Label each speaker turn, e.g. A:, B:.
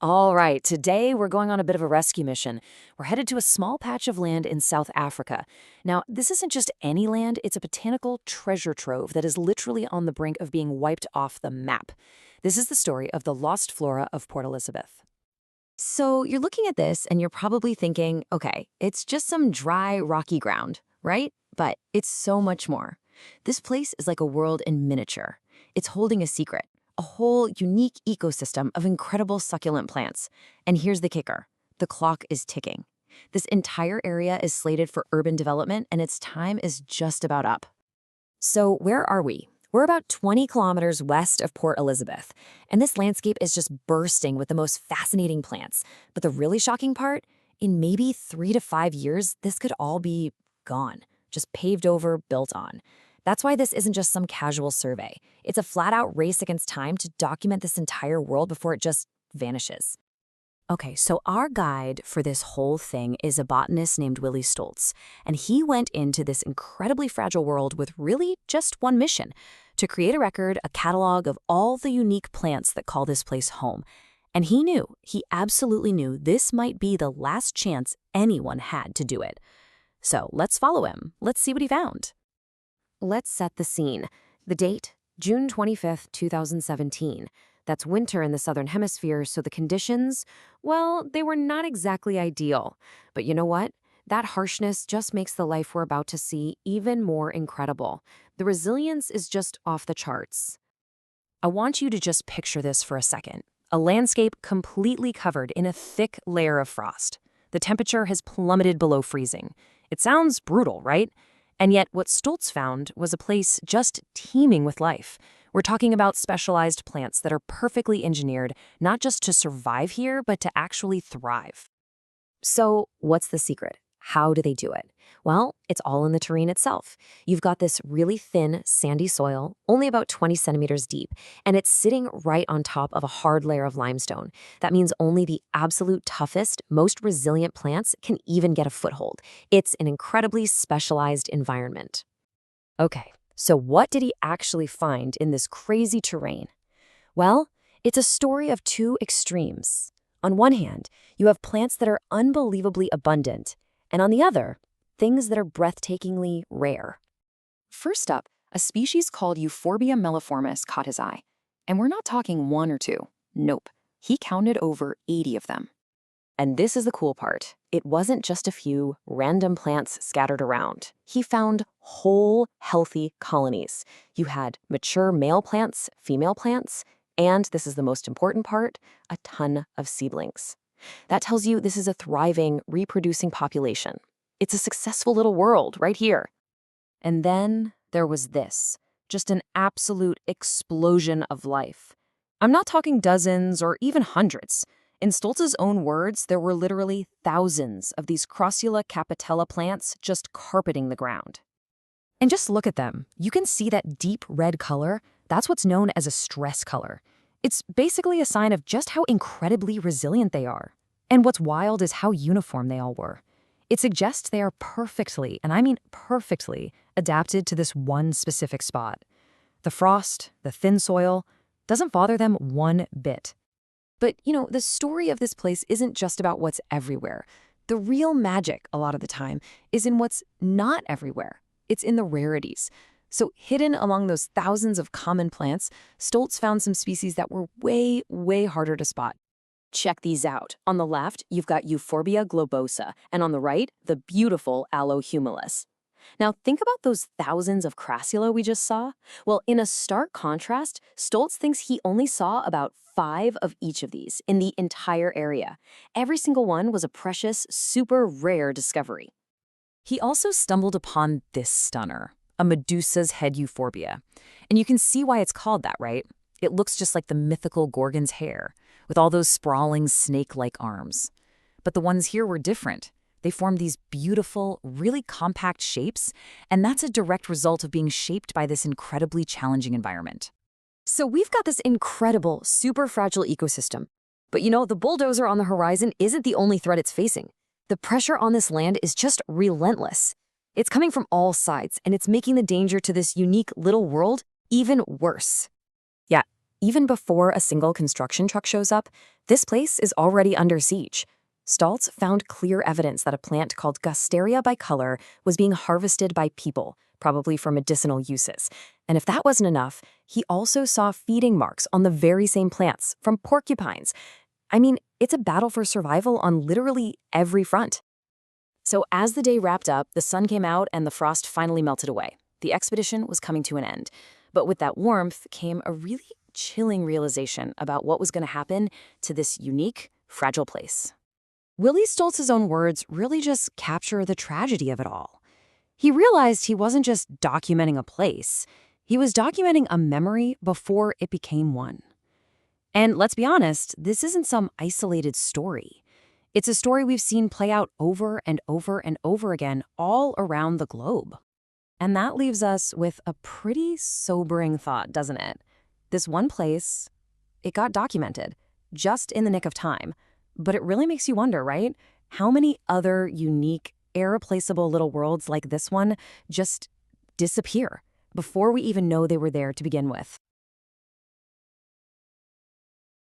A: All right, today we're going on a bit of a rescue mission. We're headed to a small patch of land in South Africa. Now, this isn't just any land, it's a botanical treasure trove that is literally on the brink of being wiped off the map. This is the story of the lost flora of Port Elizabeth.
B: So you're looking at this and you're probably thinking, okay, it's just some dry, rocky ground, right? But it's so much more. This place is like a world in miniature. It's holding a secret, a whole unique ecosystem of incredible succulent plants. And here's the kicker. The clock is ticking. This entire area is slated for urban development and its time is just about up. So where are we? We're about 20 kilometers west of Port Elizabeth, and this landscape is just bursting with the most fascinating plants. But the really shocking part, in maybe 3 to 5 years, this could all be gone, just paved over, built on. That's why this isn't just some casual survey. It's a flat-out race against time to document this entire world before it just vanishes. Okay, so our guide for this whole thing is a botanist named Willie Stoltz, and he went into this incredibly fragile world with really just one mission: to create a record, a catalog of all the unique plants that call this place home. And he absolutely knew this might be the last chance anyone had to do it. So let's follow him. Let's see what he found. Let's set the scene. The date, June 25th, 2017. That's winter in the Southern Hemisphere, so the conditions, well, they were not exactly ideal. But you know what? That harshness just makes the life we're about to see even more incredible. The resilience is just off the charts. I want you to just picture this for a second. A landscape completely covered in a thick layer of frost. The temperature has plummeted below freezing. It sounds brutal, right? And yet what Stoltz found was a place just teeming with life. We're talking about specialized plants that are perfectly engineered, not just to survive here, but to actually thrive. So what's the secret? How do they do it? Well, it's all in the terrain itself. You've got this really thin, sandy soil, only about 20 centimeters deep, and it's sitting right on top of a hard layer of limestone. That means only the absolute toughest, most resilient plants can even get a foothold. It's an incredibly specialized environment. Okay, so what did he actually find in this crazy terrain? Well, it's a story of two extremes. On one hand, you have plants that are unbelievably abundant, and on the other, things that are breathtakingly rare. First up, a species called Euphorbia melliformis caught his eye. And we're not talking one or two. Nope. He counted over 80 of them. And this is the cool part. It wasn't just a few random plants scattered around. He found whole, healthy colonies. You had mature male plants, female plants, and, this is the most important part, a ton of seedlings. That tells you this is a thriving, reproducing population. It's a successful little world right here. And then there was this, just an absolute explosion of life. I'm not talking dozens or even hundreds. In Stoltz's own words, there were literally thousands of these Crossula capitella plants just carpeting the ground. And just look at them. You can see that deep red color. That's what's known as a stress color. It's basically a sign of just how incredibly resilient they are. And what's wild is how uniform they all were. It suggests they are perfectly, and I mean perfectly, adapted to this one specific spot. The frost, the thin soil, doesn't bother them one bit. But, the story of this place isn't just about what's everywhere. The real magic, a lot of the time, is in what's not everywhere. It's in the rarities. So hidden among those thousands of common plants, Stoltz found some species that were way, way harder to spot. Check these out. On the left, you've got Euphorbia globosa, and on the right, the beautiful Aloe humilis. Now, think about those thousands of Crassula we just saw. Well, in a stark contrast, Stoltz thinks he only saw about 5 of each of these in the entire area. Every single one was a precious, super rare discovery. He also stumbled upon this stunner, a Medusa's head euphorbia. And you can see why it's called that, right? It looks just like the mythical Gorgon's hair, with all those sprawling snake-like arms. But the ones here were different. They formed these beautiful, really compact shapes, and that's a direct result of being shaped by this incredibly challenging environment. So we've got this incredible, super fragile ecosystem. But the bulldozer on the horizon isn't the only threat it's facing. The pressure on this land is just relentless. It's coming from all sides, and it's making the danger to this unique little world even worse. Yeah,
A: Even before a single construction truck shows up, this place is already under siege. Stoltz found clear evidence that a plant called Gusteria bicolor was being harvested by people, probably for medicinal uses. And if that wasn't enough, he also saw feeding marks on the very same plants from porcupines. I mean, it's a battle for survival on literally every front. So as the day wrapped up, the sun came out and the frost finally melted away. The expedition was coming to an end. But with that warmth came a really chilling realization about what was going to happen to this unique, fragile place. Willie Stoltz's own words really just capture the tragedy of it all. He realized he wasn't just documenting a place, he was documenting a memory before it became one. And let's be honest, this isn't some isolated story. It's a story we've seen play out over and over and over again all around the globe. And that leaves us with a pretty sobering thought, doesn't it? This one place, it got documented, just in the nick of time. But it really makes you wonder, right? How many other unique, irreplaceable little worlds like this one just disappear before we even know they were there to begin with?